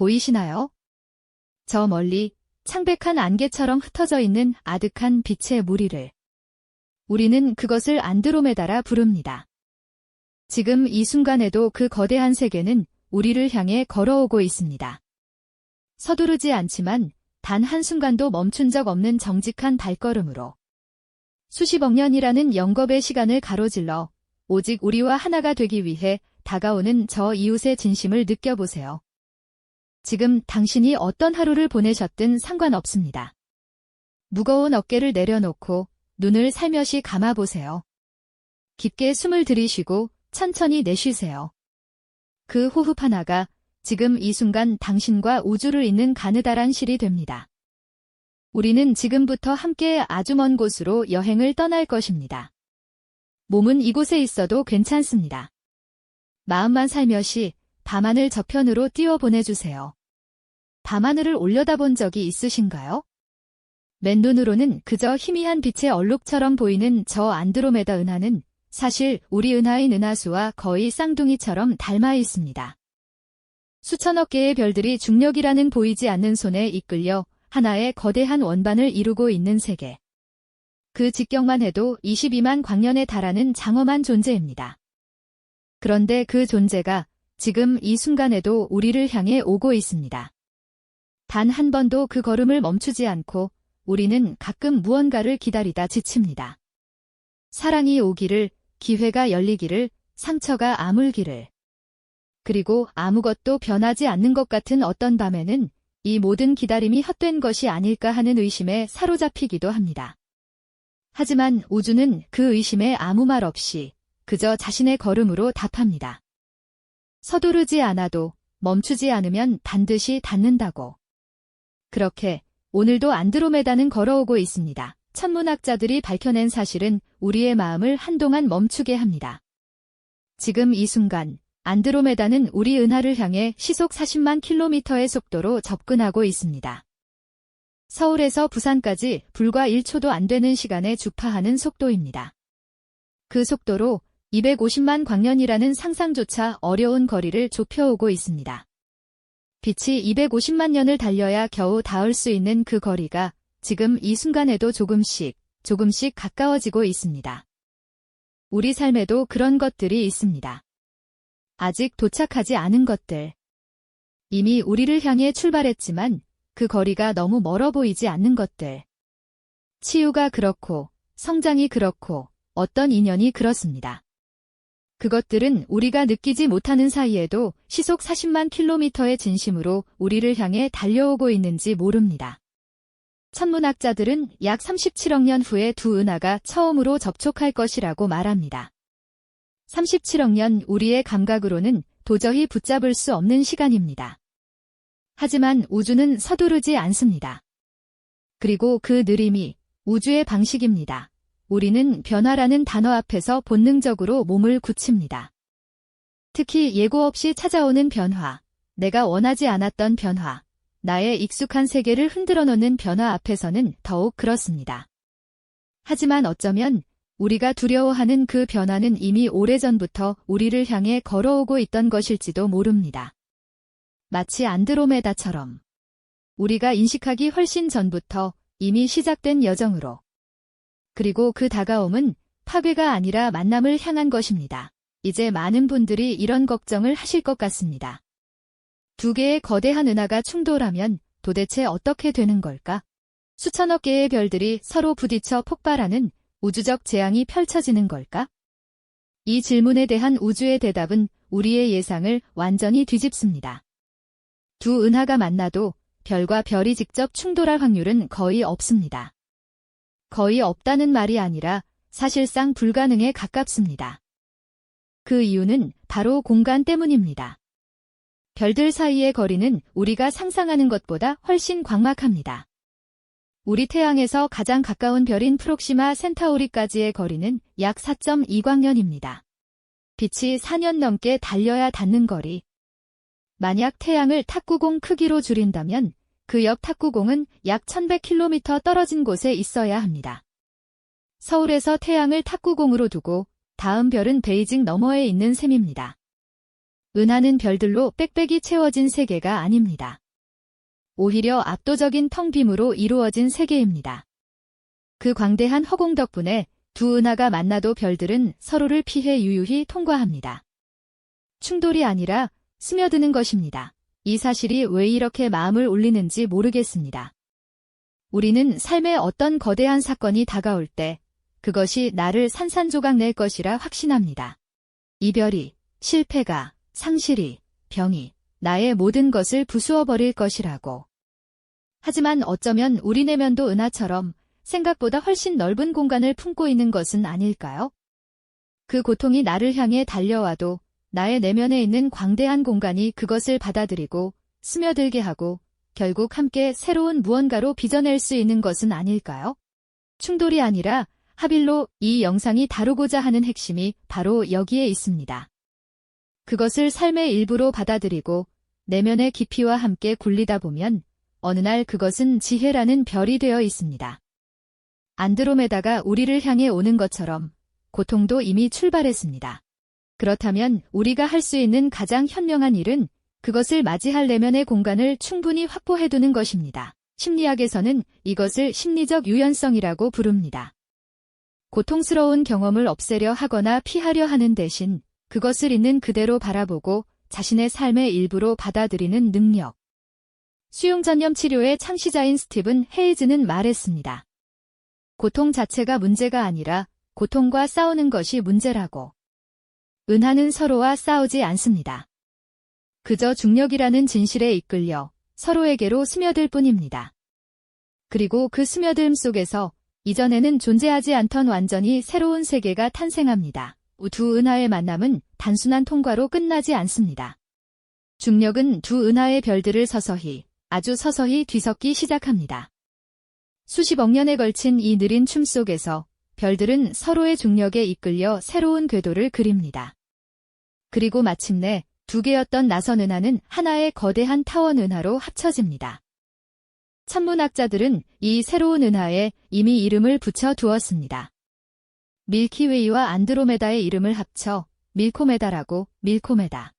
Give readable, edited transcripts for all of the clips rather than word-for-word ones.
보이시나요? 저 멀리 창백한 안개처럼 흩어져 있는 아득한 빛의 무리를. 우리는 그것을 안드로메다라 부릅니다. 지금 이 순간에도 그 거대한 세계는 우리를 향해 걸어오고 있습니다. 서두르지 않지만 단 한순간도 멈춘 적 없는 정직한 발걸음으로. 수십억 년이라는 영겁의 시간을 가로질러 오직 우리와 하나가 되기 위해 다가오는 저 이웃의 진심을 느껴보세요. 지금 당신이 어떤 하루를 보내셨든 상관없습니다. 무거운 어깨를 내려놓고 눈을 살며시 감아보세요. 깊게 숨을 들이쉬고 천천히 내쉬세요. 그 호흡 하나가 지금 이 순간 당신과 우주를 잇는 가느다란 실이 됩니다. 우리는 지금부터 함께 아주 먼 곳으로 여행을 떠날 것입니다. 몸은 이곳에 있어도 괜찮습니다. 마음만 살며시 밤하늘 저편으로 띄워보내주세요. 밤하늘을 올려다본 적이 있으신가요? 맨눈으로는 그저 희미한 빛의 얼룩처럼 보이는 저 안드로메다 은하는 사실 우리 은하인 은하수와 거의 쌍둥이처럼 닮아 있습니다. 수천억 개의 별들이 중력이라는 보이지 않는 손에 이끌려 하나의 거대한 원반을 이루고 있는 세계. 그 직경만 해도 22만 광년에 달하는 장엄한 존재입니다. 그런데 그 존재가 지금 이 순간에도 우리를 향해 오고 있습니다. 단 한 번도 그 걸음을 멈추지 않고 우리는 가끔 무언가를 기다리다 지칩니다. 사랑이 오기를, 기회가 열리기를, 상처가 아물기를. 그리고 아무것도 변하지 않는 것 같은 어떤 밤에는 이 모든 기다림이 헛된 것이 아닐까 하는 의심에 사로잡히기도 합니다. 하지만 우주는 그 의심에 아무 말 없이 그저 자신의 걸음으로 답합니다. 서두르지 않아도 멈추지 않으면 반드시 닿는다고. 그렇게 오늘도 안드로메다는 걸어오고 있습니다. 천문학자들이 밝혀낸 사실은 우리의 마음을 한동안 멈추게 합니다. 지금 이 순간 안드로메다는 우리 은하를 향해 시속 40만 킬로미터의 속도로 접근하고 있습니다. 서울에서 부산까지 불과 1초도 안 되는 시간에 주파하는 속도입니다. 그 속도로 250만 광년이라는 상상조차 어려운 거리를 좁혀오고 있습니다. 빛이 250만 년을 달려야 겨우 닿을 수 있는 그 거리가 지금 이 순간에도 조금씩 가까워지고 있습니다. 우리 삶에도 그런 것들이 있습니다. 아직 도착하지 않은 것들. 이미 우리를 향해 출발했지만 그 거리가 너무 멀어 보이지 않는 것들. 치유가 그렇고, 성장이 그렇고, 어떤 인연이 그렇습니다. 그것들은 우리가 느끼지 못하는 사이에도 시속 40만 킬로미터의 진심으로 우리를 향해 달려오고 있는지 모릅니다. 천문학자들은 약 37억 년 후에 두 은하가 처음으로 접촉할 것이라고 말합니다. 37억 년 우리의 감각으로는 도저히 붙잡을 수 없는 시간입니다. 하지만 우주는 서두르지 않습니다. 그리고 그 느림이 우주의 방식입니다. 우리는 변화라는 단어 앞에서 본능적으로 몸을 굳힙니다. 특히 예고 없이 찾아오는 변화, 내가 원하지 않았던 변화, 나의 익숙한 세계를 흔들어 놓는 변화 앞에서는 더욱 그렇습니다. 하지만 어쩌면 우리가 두려워하는 그 변화는 이미 오래전부터 우리를 향해 걸어오고 있던 것일지도 모릅니다. 마치 안드로메다처럼 우리가 인식하기 훨씬 전부터 이미 시작된 여정으로. 그리고 그 다가옴은 파괴가 아니라 만남을 향한 것입니다. 이제 많은 분들이 이런 걱정을 하실 것 같습니다. 두 개의 거대한 은하가 충돌하면 도대체 어떻게 되는 걸까? 수천억 개의 별들이 서로 부딪혀 폭발하는 우주적 재앙이 펼쳐지는 걸까? 이 질문에 대한 우주의 대답은 우리의 예상을 완전히 뒤집습니다. 두 은하가 만나도 별과 별이 직접 충돌할 확률은 거의 없습니다. 거의 없다는 말이 아니라 사실상 불가능에 가깝습니다. 그 이유는 바로 공간 때문입니다. 별들 사이의 거리는 우리가 상상하는 것보다 훨씬 광막합니다. 우리 태양에서 가장 가까운 별인 프록시마 센타우리까지의 거리는 약 4.2광년입니다. 빛이 4년 넘게 달려야 닿는 거리. 만약 태양을 탁구공 크기로 줄인다면 그 옆 탁구공은 약 1100km 떨어진 곳에 있어야 합니다. 서울에서 태양을 탁구공으로 두고 다음 별은 베이징 너머에 있는 셈입니다. 은하는 별들로 빽빽이 채워진 세계가 아닙니다. 오히려 압도적인 텅 빔으로 이루어진 세계입니다. 그 광대한 허공 덕분에 두 은하가 만나도 별들은 서로를 피해 유유히 통과합니다. 충돌이 아니라 스며드는 것입니다. 이 사실이 왜 이렇게 마음을 울리는지 모르겠습니다. 우리는 삶의 어떤 거대한 사건이 다가올 때 그것이 나를 산산조각 낼 것이라 확신합니다. 이별이, 실패가, 상실이, 병이 나의 모든 것을 부수어버릴 것이라고. 하지만 어쩌면 우리 내면도 은하처럼 생각보다 훨씬 넓은 공간을 품고 있는 것은 아닐까요? 그 고통이 나를 향해 달려와도 나의 내면에 있는 광대한 공간이 그것을 받아들이고 스며들게 하고 결국 함께 새로운 무언가로 빚어낼 수 있는 것은 아닐까요? 충돌이 아니라 합일로 이 영상이 다루고자 하는 핵심이 바로 여기에 있습니다. 그것을 삶의 일부로 받아들이고 내면의 깊이와 함께 굴리다 보면 어느 날 그것은 지혜라는 별이 되어 있습니다. 안드로메다가 우리를 향해 오는 것처럼 고통도 이미 출발했습니다. 그렇다면 우리가 할 수 있는 가장 현명한 일은 그것을 맞이할 내면의 공간을 충분히 확보해두는 것입니다. 심리학에서는 이것을 심리적 유연성이라고 부릅니다. 고통스러운 경험을 없애려 하거나 피하려 하는 대신 그것을 있는 그대로 바라보고 자신의 삶의 일부로 받아들이는 능력. 수용전념 치료의 창시자인 스티븐 헤이즈는 말했습니다. 고통 자체가 문제가 아니라 고통과 싸우는 것이 문제라고. 은하는 서로와 싸우지 않습니다. 그저 중력이라는 진실에 이끌려 서로에게로 스며들 뿐입니다. 그리고 그 스며들음 속에서 이전에는 존재하지 않던 완전히 새로운 세계가 탄생합니다. 두 은하의 만남은 단순한 통과로 끝나지 않습니다. 중력은 두 은하의 별들을 서서히, 아주 서서히 뒤섞기 시작합니다. 수십억 년에 걸친 이 느린 춤 속에서 별들은 서로의 중력에 이끌려 새로운 궤도를 그립니다. 그리고 마침내 두 개였던 나선 은하는 하나의 거대한 타원 은하로 합쳐집니다. 천문학자들은 이 새로운 은하에 이미 이름을 붙여 두었습니다. 밀키웨이와 안드로메다의 이름을 합쳐 밀코메다라고. 밀코메다.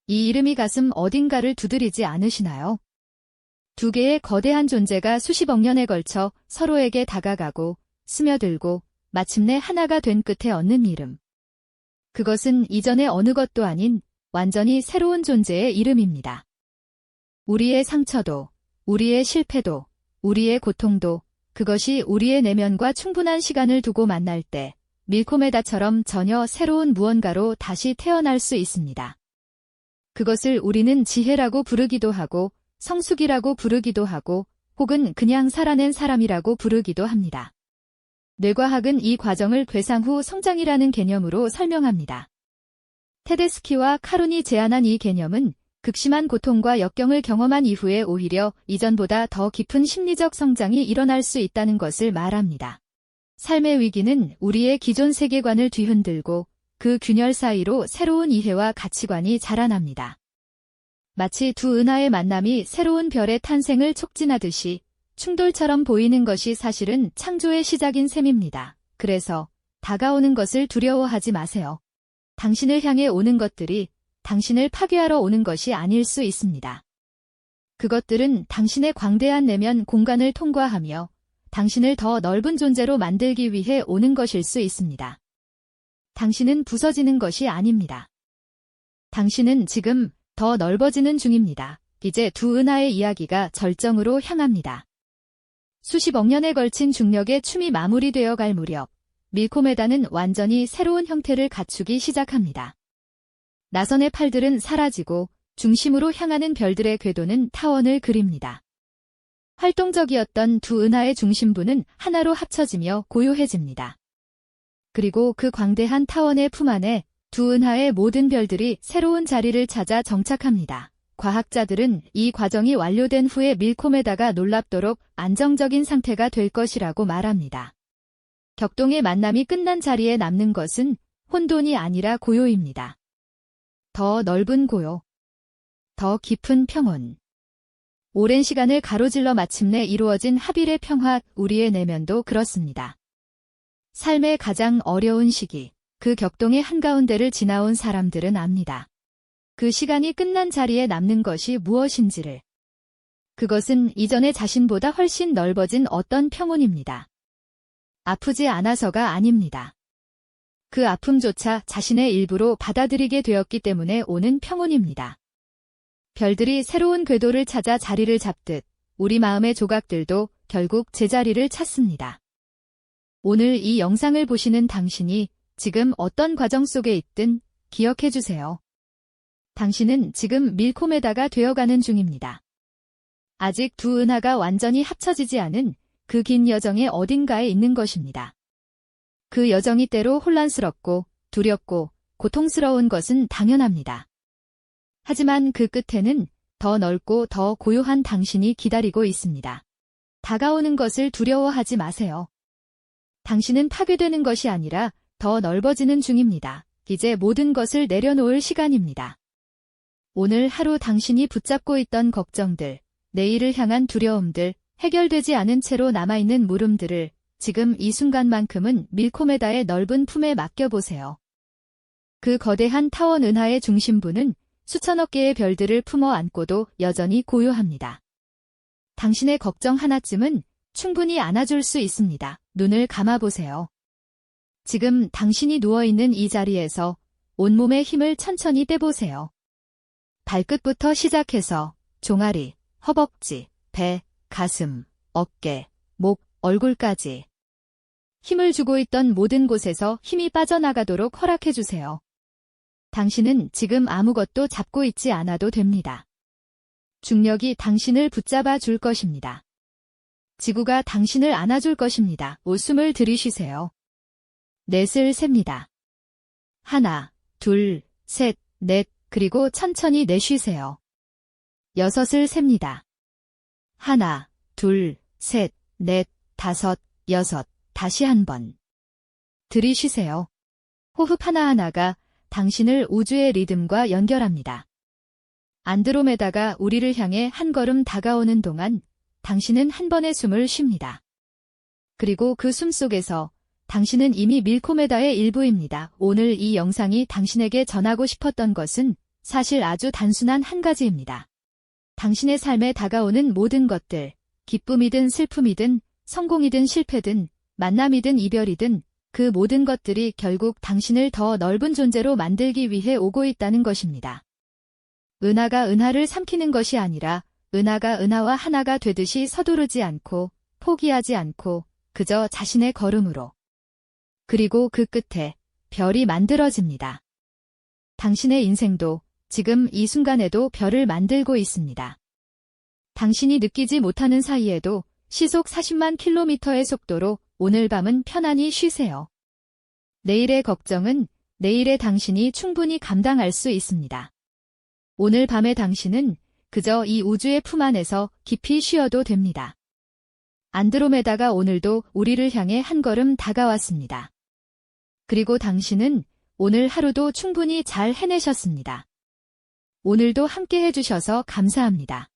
이 이름이 가슴 어딘가를 두드리지 않으시나요? 두 개의 거대한 존재가 수십억 년에 걸쳐 서로에게 다가가고 스며들고 마침내 하나가 된 끝에 얻는 이름. 그것은 이전의 어느 것도 아닌 완전히 새로운 존재의 이름입니다. 우리의 상처도, 우리의 실패도, 우리의 고통도 그것이 우리의 내면과 충분한 시간을 두고 만날 때 밀코메다처럼 전혀 새로운 무언가로 다시 태어날 수 있습니다. 그것을 우리는 지혜라고 부르기도 하고 성숙이라고 부르기도 하고 혹은 그냥 살아낸 사람이라고 부르기도 합니다. 뇌과학은 이 과정을 괴상 후 성장이라는 개념으로 설명합니다. 테데스키와 카룬이 제안한 이 개념은 극심한 고통과 역경을 경험한 이후에 오히려 이전보다 더 깊은 심리적 성장이 일어날 수 있다는 것을 말합니다. 삶의 위기는 우리의 기존 세계관을 뒤흔들고 그 균열 사이로 새로운 이해와 가치관이 자라납니다. 마치 두 은하의 만남이 새로운 별의 탄생을 촉진하듯이 충돌처럼 보이는 것이 사실은 창조의 시작인 셈입니다. 그래서 다가오는 것을 두려워하지 마세요. 당신을 향해 오는 것들이 당신을 파괴하러 오는 것이 아닐 수 있습니다. 그것들은 당신의 광대한 내면 공간을 통과하며 당신을 더 넓은 존재로 만들기 위해 오는 것일 수 있습니다. 당신은 부서지는 것이 아닙니다. 당신은 지금 더 넓어지는 중입니다. 이제 두 은하의 이야기가 절정으로 향합니다. 수십억 년에 걸친 중력의 춤이 마무리되어 갈 무렵 밀코메다는 완전히 새로운 형태를 갖추기 시작합니다. 나선의 팔들은 사라지고 중심으로 향하는 별들의 궤도는 타원을 그립니다. 활동적이었던 두 은하의 중심부는 하나로 합쳐지며 고요해집니다. 그리고 그 광대한 타원의 품 안에 두 은하의 모든 별들이 새로운 자리를 찾아 정착합니다. 과학자들은 이 과정이 완료된 후에 밀코메다가 놀랍도록 안정적인 상태가 될 것이라고 말합니다. 격동의 만남이 끝난 자리에 남는 것은 혼돈이 아니라 고요입니다. 더 넓은 고요, 더 깊은 평온. 오랜 시간을 가로질러 마침내 이루어진 합일의 평화, 우리의 내면도 그렇습니다. 삶의 가장 어려운 시기, 그 격동의 한가운데를 지나온 사람들은 압니다. 그 시간이 끝난 자리에 남는 것이 무엇인지를. 그것은 이전의 자신보다 훨씬 넓어진 어떤 평온입니다. 아프지 않아서가 아닙니다. 그 아픔조차 자신의 일부로 받아들이게 되었기 때문에 오는 평온입니다. 별들이 새로운 궤도를 찾아 자리를 잡듯 우리 마음의 조각들도 결국 제자리를 찾습니다. 오늘 이 영상을 보시는 당신이 지금 어떤 과정 속에 있든 기억해 주세요. 당신은 지금 밀코메다가 되어가는 중입니다. 아직 두 은하가 완전히 합쳐지지 않은 그 긴 여정의 어딘가에 있는 것입니다. 그 여정이 때로 혼란스럽고 두렵고 고통스러운 것은 당연합니다. 하지만 그 끝에는 더 넓고 더 고요한 당신이 기다리고 있습니다. 다가오는 것을 두려워하지 마세요. 당신은 파괴되는 것이 아니라 더 넓어지는 중입니다. 이제 모든 것을 내려놓을 시간입니다. 오늘 하루 당신이 붙잡고 있던 걱정들, 내일을 향한 두려움들, 해결되지 않은 채로 남아있는 물음들을 지금 이 순간만큼은 밀코메다의 넓은 품에 맡겨보세요. 그 거대한 타원 은하의 중심부는 수천억 개의 별들을 품어 안고도 여전히 고요합니다. 당신의 걱정 하나쯤은 충분히 안아줄 수 있습니다. 눈을 감아보세요. 지금 당신이 누워있는 이 자리에서 온몸의 힘을 천천히 떼보세요. 발끝부터 시작해서 종아리, 허벅지, 배, 가슴, 어깨, 목, 얼굴까지. 힘을 주고 있던 모든 곳에서 힘이 빠져나가도록 허락해주세요. 당신은 지금 아무것도 잡고 있지 않아도 됩니다. 중력이 당신을 붙잡아 줄 것입니다. 지구가 당신을 안아줄 것입니다. 웃음을 들이쉬세요. 넷을 셉니다. 하나, 둘, 셋, 넷, 그리고 천천히 내쉬세요. 여섯을 셉니다. 하나, 둘, 셋, 넷, 다섯, 여섯, 다시 한 번. 들이쉬세요. 호흡 하나하나가 당신을 우주의 리듬과 연결합니다. 안드로메다가 우리를 향해 한 걸음 다가오는 동안 당신은 한 번의 숨을 쉽니다. 그리고 그 숨 속에서 당신은 이미 밀코메다의 일부입니다. 오늘 이 영상이 당신에게 전하고 싶었던 것은 사실 아주 단순한 한 가지입니다. 당신의 삶에 다가오는 모든 것들, 기쁨이든 슬픔이든 성공이든 실패든 만남이든 이별이든 그 모든 것들이 결국 당신을 더 넓은 존재로 만들기 위해 오고 있다는 것입니다. 은하가 은하를 삼키는 것이 아니라 은하가 은하와 하나가 되듯이 서두르지 않고 포기하지 않고 그저 자신의 걸음으로. 그리고 그 끝에 별이 만들어집니다. 당신의 인생도 지금 이 순간에도 별을 만들고 있습니다. 당신이 느끼지 못하는 사이에도 시속 40만 킬로미터의 속도로 오늘 밤은 편안히 쉬세요. 내일의 걱정은 내일의 당신이 충분히 감당할 수 있습니다. 오늘 밤의 당신은 그저 이 우주의 품 안에서 깊이 쉬어도 됩니다. 안드로메다가 오늘도 우리를 향해 한 걸음 다가왔습니다. 그리고 당신은 오늘 하루도 충분히 잘 해내셨습니다. 오늘도 함께 해주셔서 감사합니다.